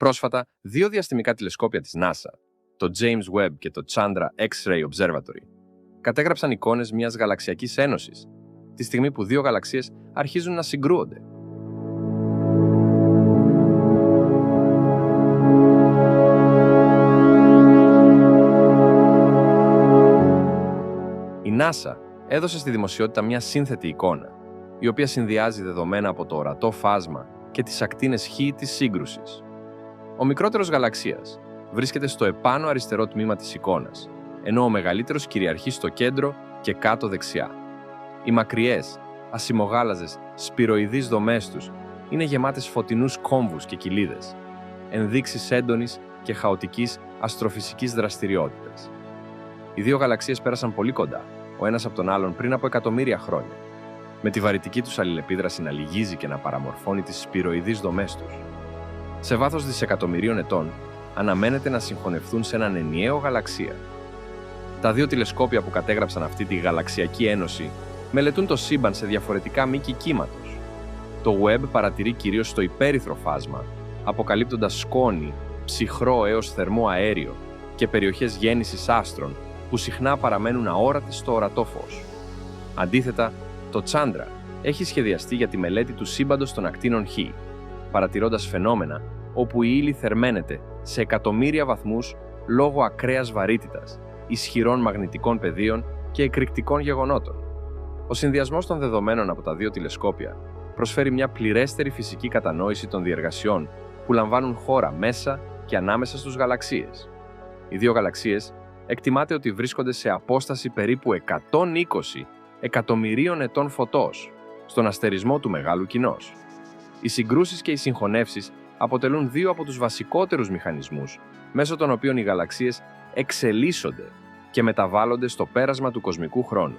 Πρόσφατα, δύο διαστημικά τηλεσκόπια της NASA, το James Webb και το Chandra X-ray Observatory, κατέγραψαν εικόνες μιας γαλαξιακής ένωσης, τη στιγμή που δύο γαλαξίες αρχίζουν να συγκρούονται. Η NASA έδωσε στη δημοσιότητα μια σύνθετη εικόνα, η οποία συνδυάζει δεδομένα από το ορατό φάσμα και τις ακτίνες Χ της σύγκρουσης. Ο μικρότερος γαλαξίας βρίσκεται στο επάνω αριστερό τμήμα της εικόνας, ενώ ο μεγαλύτερος κυριαρχεί στο κέντρο και κάτω δεξιά. Οι μακριές, ασημογάλαζες, σπυροειδείς δομές τους είναι γεμάτες φωτεινούς κόμβους και κοιλίδες, ενδείξεις έντονης και χαοτικής αστροφυσικής δραστηριότητας. Οι δύο γαλαξίες πέρασαν πολύ κοντά, ο ένας από τον άλλον πριν από εκατομμύρια χρόνια, με τη βαρυτική τους αλληλεπίδραση να λυγίζει και να παραμορφώνει τις σπυροειδείς δομές τους. Σε βάθος δισεκατομμυρίων ετών, αναμένεται να συγχωνευτούν σε έναν ενιαίο γαλαξία. Τα δύο τηλεσκόπια που κατέγραψαν αυτή τη γαλαξιακή ένωση μελετούν το σύμπαν σε διαφορετικά μήκη κύματος. Το Webb παρατηρεί κυρίως στο υπέρυθρο φάσμα, αποκαλύπτοντας σκόνη, ψυχρό έως θερμό αέριο και περιοχές γέννησης άστρων που συχνά παραμένουν αόρατες στο ορατό φως. Αντίθετα, το Chandra έχει σχεδιαστεί για τη μελέτη του σύμπαντος των ακτίνων Χ, παρατηρώντας φαινόμενα όπου η ύλη θερμαίνεται σε εκατομμύρια βαθμούς λόγω ακραίας βαρύτητας, ισχυρών μαγνητικών πεδίων και εκρηκτικών γεγονότων. Ο συνδυασμός των δεδομένων από τα δύο τηλεσκόπια προσφέρει μια πληρέστερη φυσική κατανόηση των διεργασιών που λαμβάνουν χώρα μέσα και ανάμεσα στους γαλαξίες. Οι δύο γαλαξίες εκτιμάται ότι βρίσκονται σε απόσταση περίπου 120 εκατομμυρίων ετών φωτός στον αστερισμό του Μεγάλου Κοινός. Οι συγκρούσεις και οι συγχωνεύσεις αποτελούν δύο από τους βασικότερους μηχανισμούς μέσω των οποίων οι γαλαξίες εξελίσσονται και μεταβάλλονται στο πέρασμα του κοσμικού χρόνου.